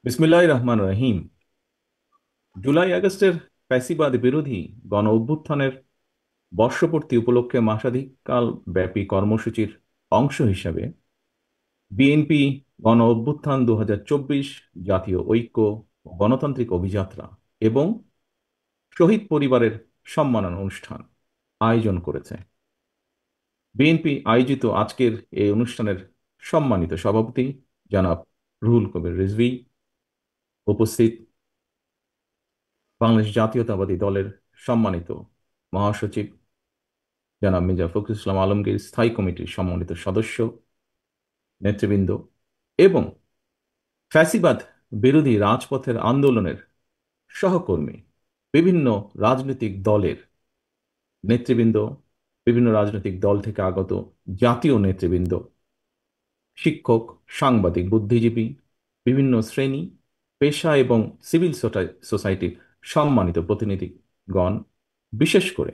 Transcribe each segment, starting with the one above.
বিসমিল্লাহির রহমান রহিম। জুলাই আগস্টের ফ্যাসিবাদ বিরোধী গণ অভ্যুত্থানের বর্ষপূর্তি উপলক্ষে মাসাধিককাল ব্যাপী কর্মসূচির অংশ হিসাবে বিএনপি গণ অভ্যুত্থান 2024 জাতীয় ঐক্য ও গণতান্ত্রিক অভিযাত্রা এবং শহীদ পরিবারের সম্মাননা অনুষ্ঠান আয়োজন করেছে। বিএনপি আয়োজিত আজকের এই অনুষ্ঠানের সম্মানিত সভাপতি জনাব রুহুল কবির রিজভী, উপস্থিত বাংলাদেশ জাতীয়তাবাদী দলের সম্মানিত মহাসচিব জনাব মির্জা ফখরুল ইসলাম আলমগীর, স্থায়ী কমিটির সম্মানিত সদস্য নেতৃবৃন্দ এবং ফ্যাসিবাদ বিরোধী রাজপথের আন্দোলনের সহকর্মী, বিভিন্ন রাজনৈতিক দলের নেতৃবৃন্দ, বিভিন্ন রাজনৈতিক দল থেকে আগত জাতীয় নেতৃবৃন্দ, শিক্ষক, সাংবাদিক, বুদ্ধিজীবী, বিভিন্ন শ্রেণী, পেশা এবং সিভিল সোসাইটির সম্মানিত প্রতিনিধিগণ, বিশেষ করে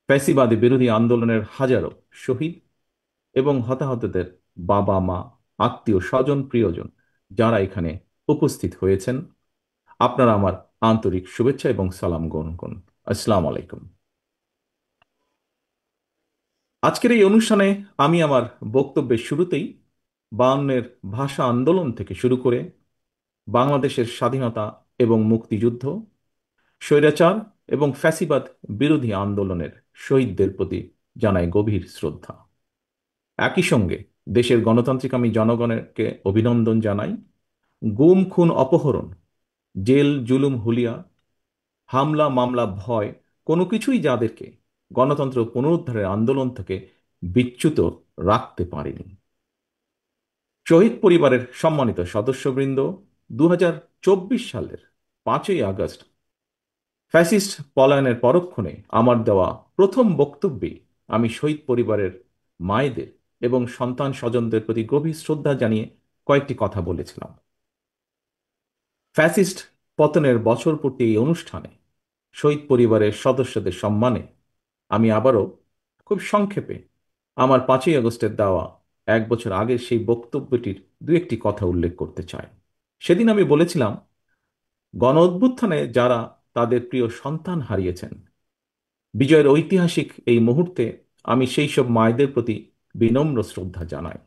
ফ্যাসিবাদী বিরোধী আন্দোলনের হাজারো শহীদ এবং হতাহতদের বাবা মা, আত্মীয় স্বজন, প্রিয়জন যারা এখানে উপস্থিত হয়েছেন, আপনারা আমার আন্তরিক শুভেচ্ছা এবং সালাম গ্রহণ করুন। আসসালামু আলাইকুম। আজকের এই অনুষ্ঠানে আমি আমার বক্তব্যের শুরুতেই 52-এর ভাষা আন্দোলন থেকে শুরু করে বাংলাদেশের স্বাধীনতা এবং মুক্তিযুদ্ধ, স্বৈরাচার এবং ফ্যাসিবাদ বিরোধী আন্দোলনের শহীদদের প্রতি জানাই গভীর শ্রদ্ধা। একই সঙ্গে দেশের গণতান্ত্রিক জনগণকে অভিনন্দন জানাই। গুম, খুন, অপহরণ, জেল, জুলুম, হুলিয়া, হামলা, মামলা, ভয় কোনো কিছুই যাদেরকে গণতন্ত্র পুনরুদ্ধারের আন্দোলন থেকে বিচ্যুত রাখতে পারেনি। শহীদ পরিবারের সম্মানিত সদস্যবৃন্দ, 2024 সালের 5ই আগস্ট ফ্যাসিস্ট পলায়নের পরক্ষণে আমার দেওয়া প্রথম বক্তব্যে আমি শহীদ পরিবারের মায়েদের এবং সন্তান স্বজনদের প্রতি গভীর শ্রদ্ধা জানিয়ে কয়েকটি কথা বলেছিলাম। ফ্যাসিস্ট পতনের বছরপূর্তি এই অনুষ্ঠানে শহীদ পরিবারের সদস্যদের সম্মানে আমি আবারও খুব সংক্ষেপে আমার 5ই আগস্টের দেওয়া 1 বছর আগের সেই বক্তব্যটির দু একটি কথা উল্লেখ করতে চাই। সেদিন আমি বলেছিলাম, গণ অভ্যুত্থানে যারা তাদের প্রিয় সন্তান হারিয়েছেন, বিজয়ের ঐতিহাসিক এই মুহূর্তে আমি সেই সব মায়েদের প্রতি বিনম্র শ্রদ্ধা জানাই।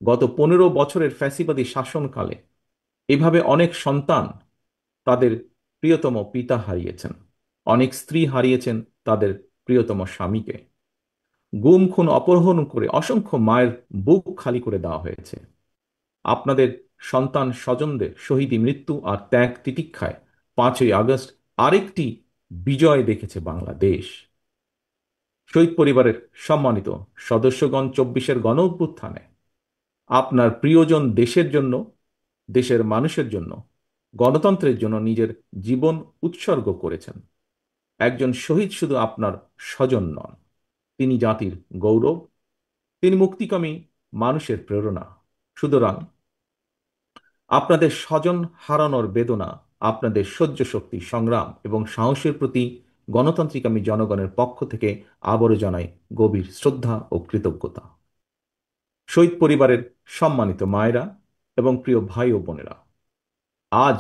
গত 15 বছরের ফ্যাসিবাদী শাসনকালে এভাবে অনেক সন্তান তাদের প্রিয়তম পিতা হারিয়েছেন, অনেক স্ত্রী হারিয়েছেন তাদের প্রিয়তম স্বামীকে, গুম, খুন, অপহরণ করে অসংখ্য মায়ের বুক খালি করে দেওয়া হয়েছে। আপনাদের সন্তান স্বজনদের শহীদী মৃত্যু আর ত্যাগ তিতিক্ষায় 5ই আগস্ট আরেকটি বিজয় দেখেছে বাংলাদেশ। শহীদ পরিবারের সম্মানিত সদস্যগণ, 24-এর গণ অভ্যুত্থানে আপনার প্রিয়জন দেশের জন্য, দেশের মানুষের জন্য, গণতন্ত্রের জন্য নিজের জীবন উৎসর্গ করেছেন। একজন শহীদ শুধু আপনার স্বজন নন, তিনি জাতির গৌরব, তিনি মুক্তিকামী মানুষের প্রেরণা। সুতরাং আপনাদের স্বজন হারানোর বেদনা, আপনাদের সহ্য শক্তি, সংগ্রাম এবং সাহসের প্রতি গণতান্ত্রিক জনগণের পক্ষ থেকে আবারও জানাই গভীর শ্রদ্ধা ও কৃতজ্ঞতা। শহীদ পরিবারের সম্মানিত মায়েরা এবং প্রিয় ভাই ও বোনেরা, আজ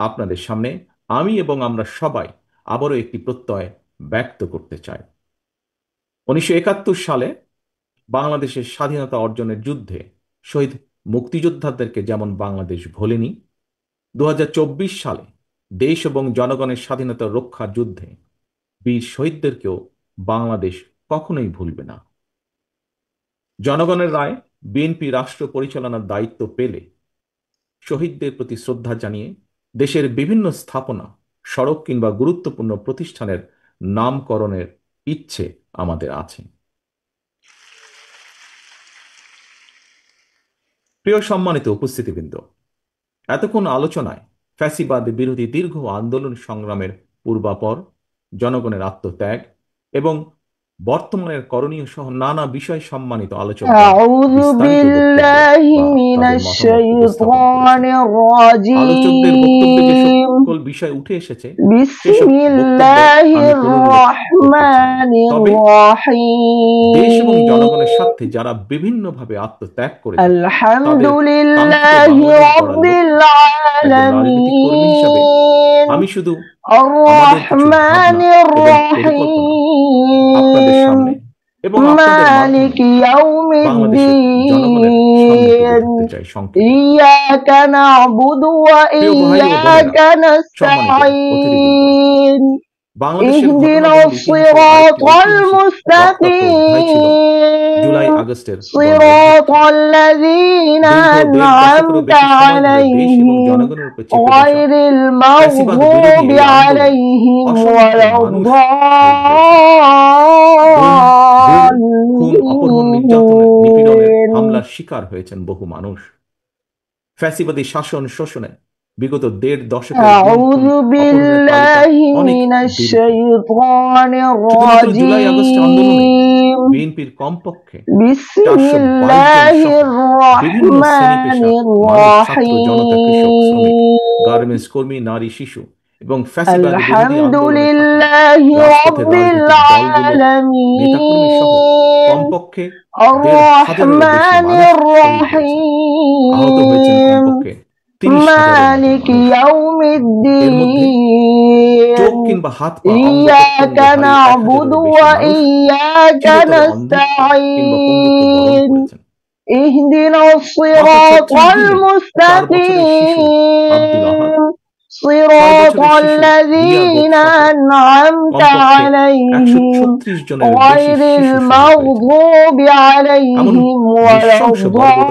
আপনাদের সামনে আমি এবং আমরা সবাই আবারও একটি প্রত্যয় ব্যক্ত করতে চাই। 1971 সালে বাংলাদেশের স্বাধীনতা অর্জনের যুদ্ধে শহীদ মুক্তিযোদ্ধাদেরকে যেমন বাংলাদেশ ভোলেনি, 2024 সালে দেশ এবং জনগণের স্বাধীনতা রক্ষার যুদ্ধে বীর শহীদদেরকেও বাংলাদেশ কখনোই ভুলবে না। জনগণের রায় বিএনপি রাষ্ট্র পরিচালনার দায়িত্ব পেলে শহীদদের প্রতি শ্রদ্ধা জানিয়ে দেশের বিভিন্ন স্থাপনা, সড়ক কিংবা গুরুত্বপূর্ণ প্রতিষ্ঠানের নামকরণের ইচ্ছে আমাদের আছে। প্রিয় সম্মানিত উপস্থিতিবৃন্দ, এতক্ষণ আলোচনায় ফ্যাসিবাদ বিরোধী দীর্ঘ আন্দোলন সংগ্রামের পূর্বাপর, জনগণের আত্মত্যাগ এবং বর্তমানের করণীয় সহ নানা বিষয় সম্মানিত আলোচকগণ أعوذ বিস্তারিত বক্তব্য বা তাদের মতামত উপস্থাপন করেছেন। আলোচকদের বক্তব্যে যে সকল الرجيم বিষয় উঠে এসেছে بسم الله الرحمن দেশ এবং الرحيم জনগণের স্বার্থে যারা বিভিন্নভাবে আত্মত্যাগ করেছে الحمد তাদের لله رب রাজনৈতিক কর্মী হিসাবে العالمين আমি শুধু আমাদের কিছু الرحمن ভাবনা এবং পরিকল্পনা আপনাদের সামনে الرحيم এবং আপনাদের مالك মাধ্যমে يوم বাংলাদেশের জনগণের সামনে তুলে الدين ধরতে চাই সংক্ষেপে। إياك نعبد প্রিয় ভাই ও وإياك বোনেরা, সম্মানিত অতিথিবৃন্দ, نستعين বাংলাদেশের اهدنا ঘটনাবহুল ইতিহাসের الصراط আরেকটি ঐতিহাসিক রক্তাক্ত অধ্যায় ছিল জুলাই المستقيم আগস্টের صراط الذين দীর্ঘ 1.5 দশকেরও أنعمت বেশি সময় ধরে দেশ এবং عليهم জনগণের উপর চেপে বসা غير ফ্যাসিবাদ বিরোধী المغضوب এই আন্দোলনে عليهم অসংখ্য ولا মানুষ শহীদ হয়েছেন। গুম, খুন, অপহরণ, নির্যাতনের, নিপীড়নের, হামলার শিকার হয়েছেন বহু মানুষ। ফ্যাসিবাদী শাসন শোষণে বিগত 1.5 দশকের أعوذ بالله من الشيطان জুলাই আগস্ট আন্দোলনে الرجيم বিএনপির কমপক্ষে بسم 422 الله বিভিন্ন শ্রেণী الرحمن পেশা মানুষ, ছাত্র, জনতা, কৃষক, শ্রমিক, الرحيم গার্মেন্টস কর্মী, নারী, শিশু এবং ফ্যাসিবাদ বিরোধী الحمد আন্দোলনে لله রাজপথের رب রাজনৈতিক দলগুলো, নেতাকর্মী সহ العالمين কমপক্ষে 1,500-এরও বেশি الرحمن মানুষ শহীদ হয়েছেন। আহত হয়েছেন الرحيم কমপক্ষে 30,000-এর مالك মতো মানুষ। يوم এর মধ্যে চোখ الدين কিংবা হাত পা إياك نعبد وإياك نستعين اهدنا الصراط المستقيم صراط الذين أنعمت عليهم غير المغضوب عليهم ولا الضالين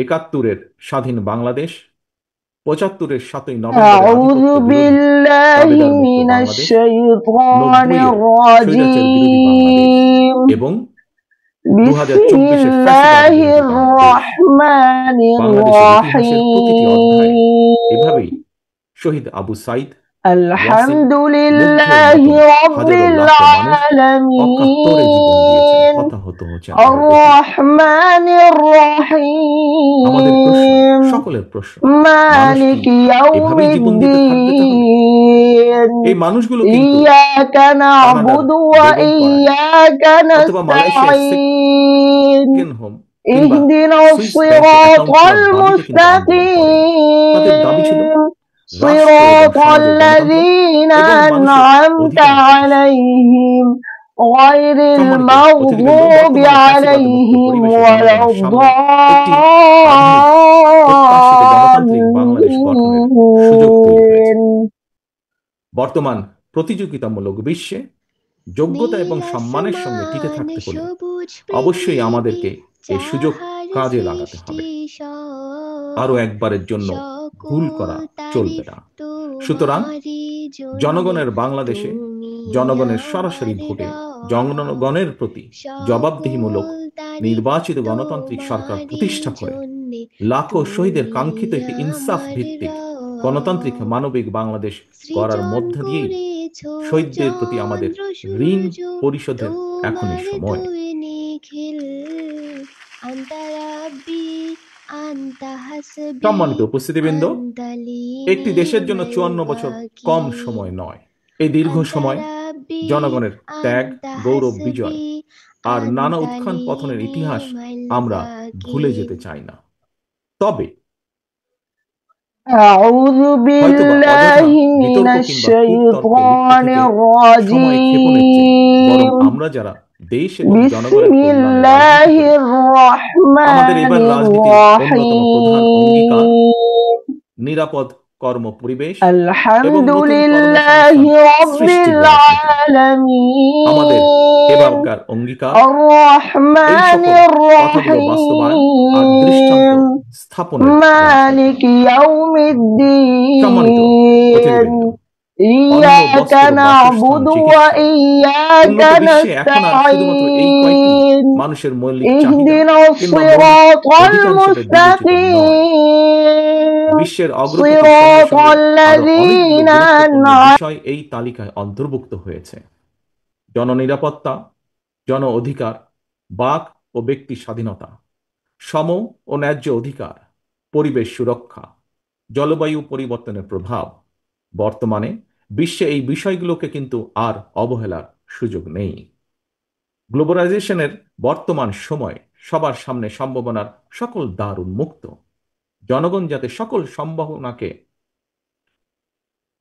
71-এর স্বাধীন বাংলাদেশ, 75-এর 7ই أعوذ নভেম্বর بالله من الشيطان الرجيم এবং بسم الله الرحمن الرحيم এভাবেই শহীদ আবু সাইদ, الحمد لله رب العالمين الرحمن الرحيم সকলের প্রশ্ন مالك يوم الدين এই মানুষগুলো إياك نعبد وإياك نستعين اهدنا الصراط المستقيم صراط الذين أنعمت عليهم غير المغضوب عليهم ولا الضالين বর্তমান প্রতিযোগিতামূলক বিশ্বে যোগ্যতা এবং সম্মানের সঙ্গে টিকে থাকতে হলে অবশ্যই আমাদেরকে এই সুযোগ কাজে লাগাতে হবে। আরো একবারের জন্য ভুল করা চলবে না। সুতরাং জনগণের বাংলাদেশে জনগণের সরাসরি ভোটে জনগণের প্রতি জবাবদিহিমূলক নির্বাচিত গণতান্ত্রিক সরকার প্রতিষ্ঠা করে লাখো শহীদের কাঙ্ক্ষিত একটি ইনসাফ ভিত্তিক গণতান্ত্রিক মানবিক বাংলাদেশ গড়ার মধ্য দিয়েই শহীদদের প্রতি আমাদের ঋণ পরিশোধের এখনই সময়। সম্মানিত উপস্থিতিবৃন্দ, একটি দেশের জন্য 54 বছর কম সময় নয়। এই দীর্ঘ সময় জনগণের ত্যাগ, গৌরব, বিজয় আর নানা উত্থান পতনের ইতিহাস আমরা ভুলে যেতে চাই না। তবে أعوذ بالله من الشيطان الرجيم আমরা যারা দেশ এবং بسم الله الرحمن الرحيم নিরাপদ কর্ম পরিবেশ الحمد لله رب العالمين আমাদের এবারকার অঙ্গীকার الرحمن الرحيم স্থাপনের مالك يوم الدين অন্ন, إياك বস্ত্র, বাসস্থান, نعبد চিকিৎসা। وإياك উন্নত বিশ্বে এখন আর শুধুমাত্র এই কয়টি نستعين মানুষের মৌলিক চাহিদা اهدنا কিংবা মৌলিক الصراط অধিকার হিসেবে বিবেচিত নয়। المستقيم বিশ্বের অগ্রগতির সঙ্গে صراط সঙ্গে আরো অনেকগুলো الذين গুরুত্বপূর্ণ أنعمت বিষয় এই তালিকায় অন্তর্ভুক্ত হয়েছে: জননিরাপত্তা, জন অধিকার, বাক ও ব্যক্তি স্বাধীনতা, সম ও ন্যায্য অধিকার, পরিবেশ সুরক্ষা, জলবায়ু পরিবর্তনের প্রভাব। বর্তমানে বিশ্বে এই বিষয়গুলোকে কিন্তু আর অবহেলার সুযোগ নেই। গ্লোবালাইজেশনের বর্তমান সময় সবার সামনে সম্ভাবনার সকল দ্বার উন্মুক্ত। জনগণ যাতে সকল সম্ভাবনাকে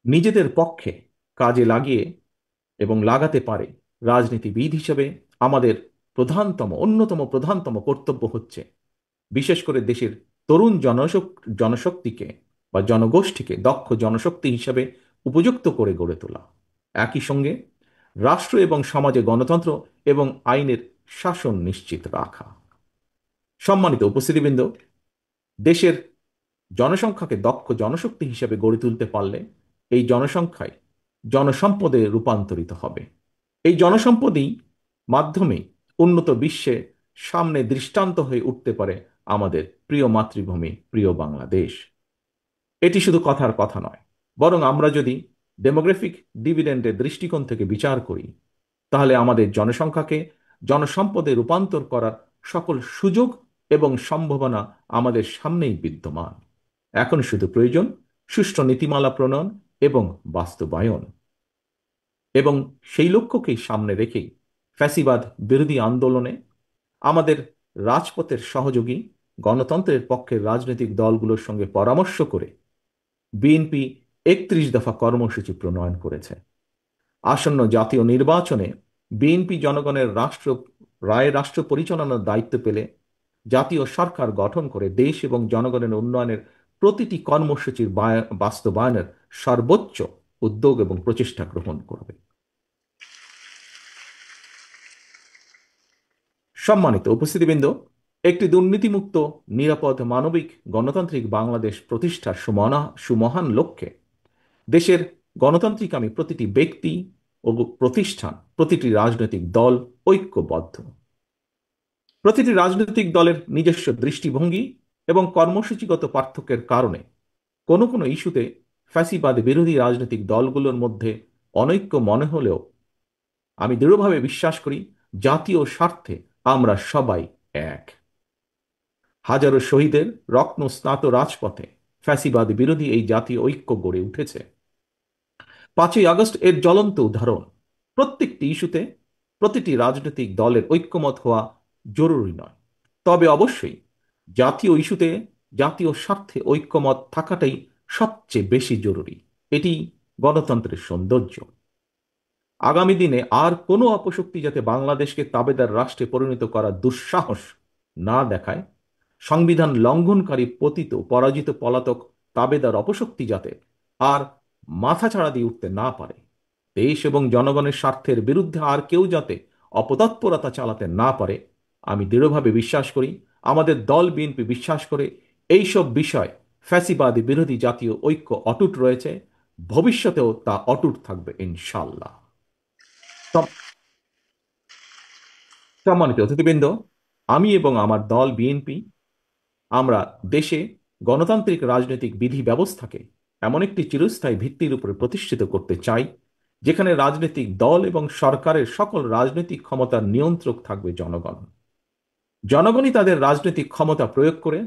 নিজেদের পক্ষে কাজে লাগিয়ে এবং লাগাতে পারে, রাজনীতিবিদ হিসেবে আমাদের অন্যতম প্রধানতম কর্তব্য হচ্ছে বিশেষ করে দেশের তরুণ জনশক্তিকে বা জনগোষ্ঠীকে দক্ষ জনশক্তি হিসেবে উপযুক্ত করে গড়ে তোলা। একই সঙ্গে রাষ্ট্র এবং সমাজে গণতন্ত্র এবং আইনের শাসন নিশ্চিত রাখা। সম্মানিত উপস্থিতিবৃন্দ, দেশের জনসংখ্যাকে দক্ষ জনশক্তি হিসেবে গড়ে তুলতে পারলে এই জনসংখ্যায় জনসম্পদে রূপান্তরিত হবে। এই জনসম্পদই মাধ্যমে উন্নত বিশ্বে সামনে দৃষ্টান্ত হয়ে উঠতে পারে আমাদের প্রিয় মাতৃভূমি, প্রিয় বাংলাদেশ। এটি শুধু কথার কথা নয়, বরং আমরা যদি ডেমোগ্রাফিক ডিভিডেন্ডের দৃষ্টিকোণ থেকে বিচার করি, তাহলে আমাদের জনসংখ্যাকে জনসম্পদে রূপান্তর করার সকল সুযোগ এবং সম্ভাবনা আমাদের সামনেই বিদ্যমান। এখন শুধু প্রয়োজন সুষ্ঠু নীতিমালা প্রণয়ন এবং বাস্তবায়ন। এবং সেই লক্ষ্যকেই সামনে রেখেই ফ্যাসিবাদ বিরোধী আন্দোলনে আমাদের রাজপথের সহযোগী গণতন্ত্রের পক্ষের রাজনৈতিক দলগুলোর সঙ্গে পরামর্শ করে বিএনপি ৩১ দফা কর্মসূচি প্রণয়ন করেছে। আসন্ন জাতীয় নির্বাচনে বিএনপি জনগণের রাষ্ট্র পরিচালনার দায়িত্ব পেলে জাতীয় সরকার গঠন করে দেশ এবং জনগণের উন্নয়নের প্রতিটি কর্মসূচির বাস্তবায়নের সর্বোচ্চ উদ্যোগ এবং প্রচেষ্টা গ্রহণ করবে। সম্মানিত উপস্থিতিবৃন্দ, একটি দুর্নীতিমুক্ত, নিরাপদ, মানবিক, গণতান্ত্রিক বাংলাদেশ প্রতিষ্ঠার সুমহান লক্ষ্যে দেশের গণতান্ত্রিকামী প্রতিটি ব্যক্তি ও প্রতিষ্ঠান, প্রতিটি রাজনৈতিক দল ঐক্যবদ্ধ। প্রতিটি রাজনৈতিক দলের নিজস্ব দৃষ্টিভঙ্গি এবং কর্মসূচিগত পার্থক্যের কারণে কোনো কোনো ইস্যুতে ফ্যাসিবাদ বিরোধী রাজনৈতিক দলগুলোর মধ্যে অনৈক্য মনে হলেও আমি দৃঢ়ভাবে বিশ্বাস করি জাতীয় স্বার্থে আমরা সবাই এক। হাজারো শহীদের রত্নস্নাত রাজপথে ফ্যাসিবাদ বিরোধী এই জাতীয় ঐক্য গড়ে উঠেছে। ৫ই আগস্ট এর জ্বলন্ত উদাহরণ। প্রত্যেকটি ইস্যুতে প্রতিটি রাজনৈতিক দলের ঐক্যমত হওয়া জরুরি নয়, তবে অবশ্যই জাতীয় ইস্যুতে জাতীয় স্বার্থে ঐক্যমত থাকাটাই সবচেয়ে বেশি জরুরি। এটি গণতন্ত্রের সৌন্দর্য। আগামী দিনে আর কোনো অপশক্তি যাতে বাংলাদেশকে তাবেদার রাষ্ট্রে পরিণত করার দুঃসাহস না দেখায়, সংবিধান লঙ্ঘনকারী পতিত পরাজিত পলাতক তাবেদার অপশক্তি যাতে আর মাথাচাড়া দিয়ে উঠতে না পারে, দেশ এবং জনগণের স্বার্থের বিরুদ্ধে আর কেউ যাতে অপতৎপরতা চালাতে না পারে, আমি দৃঢ়ভাবে বিশ্বাস করি, আমাদের দল বিএনপি বিশ্বাস করে, এইসব বিষয় ফ্যাসিবাদী বিরোধী জাতীয় ঐক্য অটুট রয়েছে, ভবিষ্যতেও তা অটুট থাকবে ইনশাল্লাহ। সম্মানিত অতিথিবৃন্দ, আমি এবং আমার দল বিএনপি আমরা দেশে গণতান্ত্রিক রাজনৈতিক বিধি ব্যবস্থাকে এমন একটি চিরস্থায়ী ভিত্তির উপরে প্রতিষ্ঠিত করতে চাই, যেখানে রাজনৈতিক দল এবং সরকারের সকল রাজনৈতিক ক্ষমতার নিয়ন্ত্রক থাকবে জনগণ। জনগণই তাদের রাজনৈতিক ক্ষমতা প্রয়োগ করে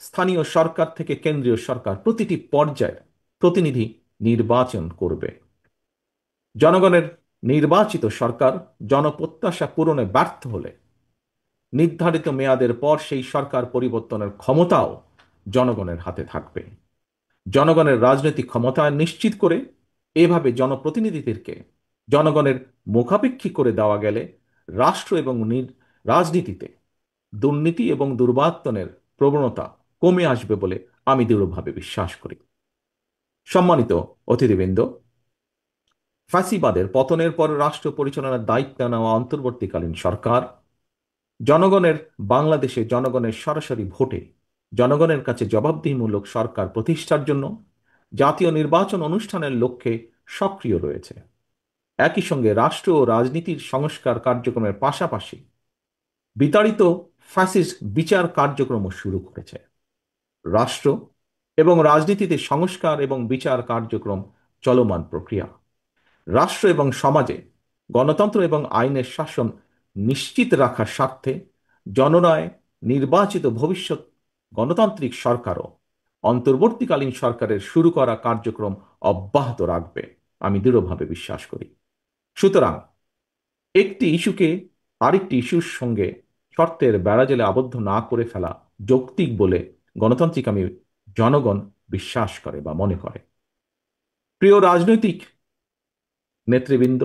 স্থানীয় সরকার থেকে কেন্দ্রীয় সরকার প্রতিটি পর্যায়ের প্রতিনিধি নির্বাচন করবে। জনগণের নির্বাচিত সরকার জনপ্রত্যাশা পূরণে ব্যর্থ হলে নির্ধারিত মেয়াদের পর সেই সরকার পরিবর্তনের ক্ষমতাও জনগণের হাতে থাকবে। জনগণের রাজনৈতিক ক্ষমতা নিশ্চিত করে এভাবে জনপ্রতিনিধিদেরকে জনগণের মুখাপেক্ষী করে দেওয়া গেলে রাষ্ট্র এবং রাজনীতিতে দুর্নীতি এবং দুর্বার্তনের প্রবণতা কমে আসবে বলে আমি দৃঢ়ভাবে বিশ্বাস করি। সম্মানিত অতিথিবৃন্দ, ফ্যাসিবাদের পতনের পর রাষ্ট্র পরিচালনার দায়িত্ব নেওয়া অন্তর্বর্তীকালীন সরকার জনগণের বাংলাদেশে জনগণের সরাসরি ভোটে জনগণের কাছে জবাবদিহিমূলক সরকার প্রতিষ্ঠার জন্য জাতীয় নির্বাচন অনুষ্ঠানের লক্ষ্যে সক্রিয় রয়েছে। একই সঙ্গে রাষ্ট্র ও রাজনীতির সংস্কার কার্যক্রমের পাশাপাশি বিতাড়িত ফ্যাসিস্ট বিচার কার্যক্রমও শুরু করেছে। রাষ্ট্র এবং রাজনীতিতে সংস্কার এবং বিচার কার্যক্রম চলমান প্রক্রিয়া। রাষ্ট্র এবং সমাজে গণতন্ত্র এবং আইনের শাসন নিশ্চিত রাখার স্বার্থে জনরায় নির্বাচিত ভবিষ্যৎ গণতান্ত্রিক সরকারও অন্তর্বর্তীকালীন সরকারের শুরু করা কার্যক্রম অব্যাহত রাখবে, আমি দৃঢ়ভাবে বিশ্বাস করি। সুতরাং একটি ইস্যুকে আরেকটি ইস্যুর সঙ্গে শর্তের বেড়াজালে আবদ্ধ না করে ফেলা যৌক্তিক বলে গণতান্ত্রিক আমি জনগণ বিশ্বাস করে বা মনে করে। প্রিয় রাজনৈতিক নেতৃবৃন্দ,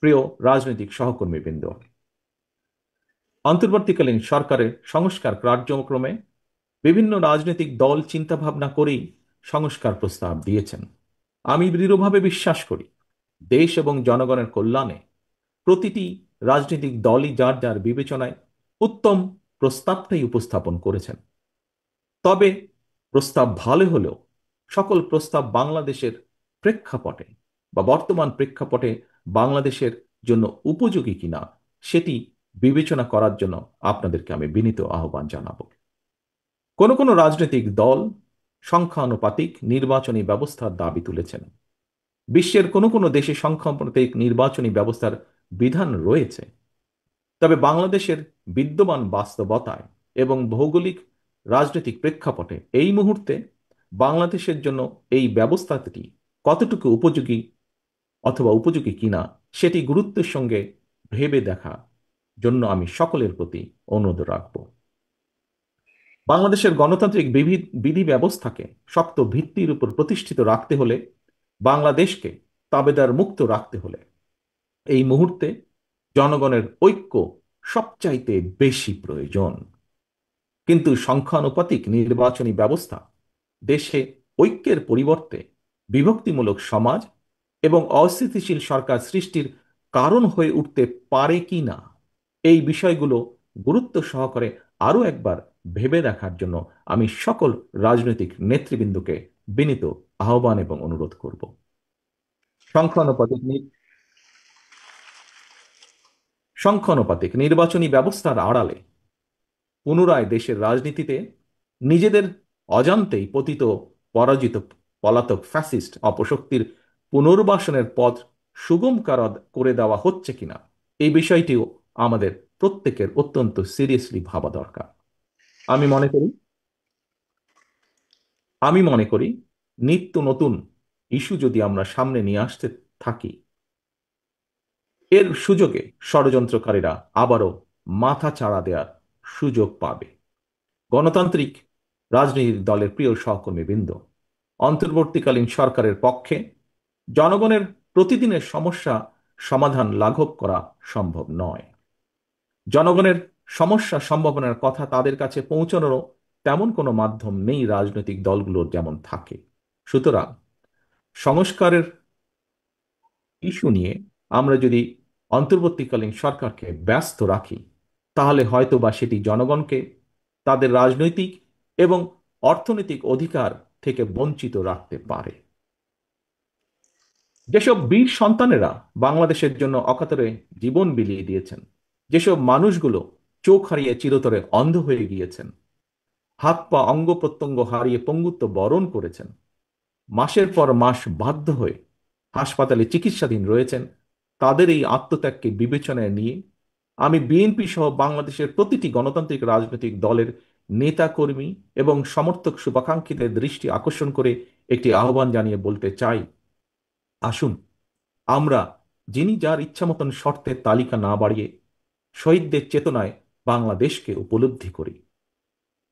প্রিয় রাজনৈতিক সহকর্মীবৃন্দ, অন্তর্বর্তীকালীন সরকারের সংস্কার কার্যক্রমে বিভিন্ন রাজনৈতিক দল চিন্তাভাবনা করেই সংস্কার প্রস্তাব দিয়েছেন। আমি দৃঢ়ভাবে বিশ্বাস করি দেশ এবং জনগণের কল্যাণে প্রতিটি রাজনৈতিক দলই যার যার বিবেচনায় উত্তম প্রস্তাবটাই উপস্থাপন করেছেন। তবে প্রস্তাব ভালো হলেও সকল প্রস্তাব বাংলাদেশের প্রেক্ষাপটে বা বর্তমান প্রেক্ষাপটে বাংলাদেশের জন্য উপযোগী কিনা সেটি বিবেচনা করার জন্য আপনাদেরকে আমি বিনীত আহ্বান জানাবো। কোনো কোনো রাজনৈতিক দল সংখ্যানুপাতিক নির্বাচনী ব্যবস্থার দাবি তুলেছেন। বিশ্বের কোনো কোনো দেশে সংখ্যানুপাতিক নির্বাচনী ব্যবস্থার বিধান রয়েছে। তবে বাংলাদেশের বিদ্যমান বাস্তবতায় এবং ভৌগোলিক রাজনৈতিক প্রেক্ষাপটে এই মুহূর্তে বাংলাদেশের জন্য এই ব্যবস্থাটি কতটুকু উপযোগী অথবা উপযোগী কিনা সেটি গুরুত্বের সঙ্গে ভেবে দেখা জন্য আমি সকলের প্রতি অনুরোধ রাখব। বাংলাদেশের গণতান্ত্রিক বিধি ব্যবস্থাকে শক্ত ভিত্তির উপর প্রতিষ্ঠিত রাখতে হলে, বাংলাদেশকে তাবেদার মুক্ত রাখতে হলে এই মুহূর্তে জনগণের ঐক্য সবচাইতে বেশি প্রয়োজন। কিন্তু সংখ্যানুপাতিক নির্বাচনী ব্যবস্থা দেশে ঐক্যের পরিবর্তে বিভক্তিমূলক সমাজ এবং অস্থিতিশীল সরকার সৃষ্টির কারণ হয়ে উঠতে পারে কি না, এই বিষয়গুলো গুরুত্ব সহকারে আরও একবার ভেবে দেখার জন্য আমি সকল রাজনৈতিক নেতৃবৃন্দকে বিনীত আহ্বান এবং অনুরোধ করব। সংখ্যানুপাতিক সংখ্যানুপাতিক নির্বাচনী ব্যবস্থার আড়ালে পুনরায় দেশের রাজনীতিতে নিজেদের অজান্তেই পতিত পরাজিত পলাতক ফ্যাসিস্ট অপশক্তির পুনর্বাসনের পথ সুগম করে দেওয়া হচ্ছে কিনা এই বিষয়টিও আমাদের প্রত্যেকের অত্যন্ত সিরিয়াসলি ভাবা দরকার। আমি মনে করি আমি মনে করি নিত্য নতুন ইস্যু যদি আমরা সামনে নিয়ে আসতে থাকি, এর সুযোগে ষড়যন্ত্রকারীরা আবারও মাথা চাড়া দেওয়ার সুযোগ পাবে। গণতান্ত্রিক রাজনৈতিক দলের প্রিয় সহকর্মীবৃন্দ, অন্তর্বর্তীকালীন সরকারের পক্ষে জনগণের প্রতিদিনের সমস্যা সমাধান লাঘব করা সম্ভব নয়। জনগণের সমস্যা সম্ভাবনার কথা তাদের কাছে পৌঁছানোরও তেমন কোনো মাধ্যম নেই রাজনৈতিক দলগুলোর যেমন থাকে। সুতরাং সংস্কারের ইস্যু নিয়ে আমরা যদি অন্তর্বর্তীকালীন সরকারকে ব্যস্ত রাখি, তাহলে হয়তো বা সেটি জনগণকে তাদের রাজনৈতিক এবং অর্থনৈতিক অধিকার থেকে বঞ্চিত রাখতে পারে। যেসব বীর সন্তানেরা বাংলাদেশের জন্য অকাতরে জীবন বিলিয়ে দিয়েছেন, যেসব মানুষগুলো চোখ হারিয়ে চিরতরে অন্ধ হয়ে গিয়েছেন, হাত পা অঙ্গ প্রত্যঙ্গ হারিয়ে পঙ্গুত্ব বরণ করেছেন, মাসের পর মাস বাধ্য হয়ে হাসপাতালে চিকিৎসাধীন রয়েছেন, তাদের এই আত্মত্যাগকে বিবেচনায় নিয়ে আমি বিএনপি সহ বাংলাদেশের প্রতিটি গণতান্ত্রিক রাজনৈতিক দলের নেতা কর্মী এবং সমর্থক শুভাকাঙ্ক্ষীদের দৃষ্টি আকর্ষণ করে একটি আহ্বান জানিয়ে বলতে চাই, আসুন আমরা যিনি যার ইচ্ছা মতন শর্তের তালিকা না বাড়িয়ে শহীদদের চেতনায় বাংলাদেশকে উপলব্ধি করি।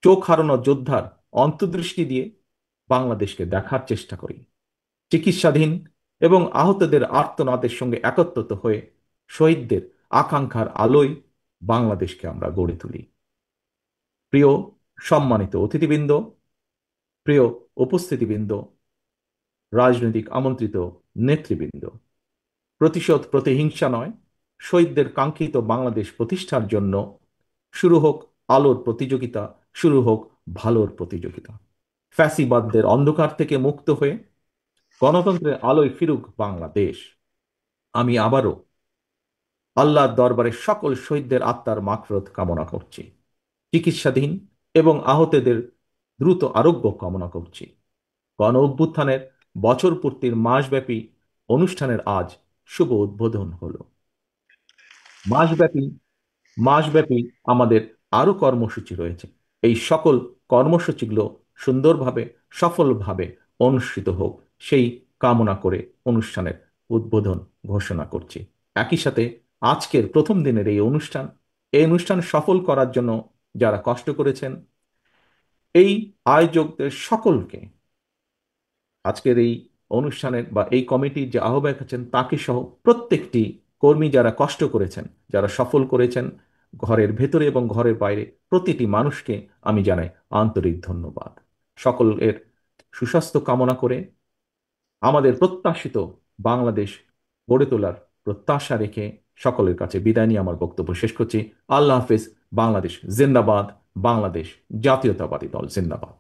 চোখ হারানো যোদ্ধার অন্তর্দৃষ্টি দিয়ে বাংলাদেশকে দেখার চেষ্টা করি। চিকিৎসাধীন এবং আহতদের আর্তনাদের সঙ্গে একত্রিত হয়ে শহীদদের আকাঙ্ক্ষার আলোয় বাংলাদেশকে আমরা গড়ে তুলি। প্রিয় সম্মানিত অতিথিবৃন্দ, প্রিয় উপস্থিতিবৃন্দ, রাজনৈতিক আমন্ত্রিত নেতৃবৃন্দ, প্রতিশোধ প্রতিহিংসা নয়, শহীদদের কাঙ্ক্ষিত বাংলাদেশ প্রতিষ্ঠার জন্য শুরু হোক আলোর প্রতিযোগিতা, শুরু হোক ভালোর প্রতিযোগিতা। ফ্যাসিবাদদের অন্ধকার থেকে মুক্ত হয়ে গণতন্ত্রের আলোয় ফিরুক বাংলাদেশ। আমি আবারও আল্লাহর দরবারে সকল শহীদদের আত্মার মাগফিরাত কামনা করছি, চিকিৎসাধীন এবং আহতদের দ্রুত আরোগ্য কামনা করছি। গণ অভ্যুত্থানের বছর পূর্তির মাসব্যাপী অনুষ্ঠানের আজ শুভ উদ্বোধন হলো। মাসব্যাপী মাসব্যাপী আমাদের আরো কর্মসূচি রয়েছে। এই সকল কর্মসূচিগুলো সুন্দরভাবে, সফলভাবে অনুষ্ঠিত হোক, সেই কামনা করে অনুষ্ঠানের উদ্বোধন ঘোষণা করছি। একই সাথে আজকের প্রথম দিনের এই অনুষ্ঠান সফল করার জন্য যারা কষ্ট করেছেন, এই আয়োজকদের সকলকে, আজকের এই অনুষ্ঠানের বা এই কমিটির যে আহ্বায়ক আছেন তাকে সহ প্রত্যেকটি কর্মী যারা কষ্ট করেছেন, যারা সফল করেছেন, ঘরের ভেতরে এবং ঘরের বাইরে প্রতিটি মানুষকে আমি জানাই আন্তরিক ধন্যবাদ। সকলের সুস্বাস্থ্য কামনা করে আমাদের প্রত্যাশিত বাংলাদেশ গড়ে তোলার প্রত্যাশা রেখে সকলের কাছে বিদায় নিয়ে আমার বক্তব্য শেষ করছি। আল্লাহ হাফেজ। বাংলাদেশ জিন্দাবাদ। বাংলাদেশ জাতীয়তাবাদী দল জিন্দাবাদ।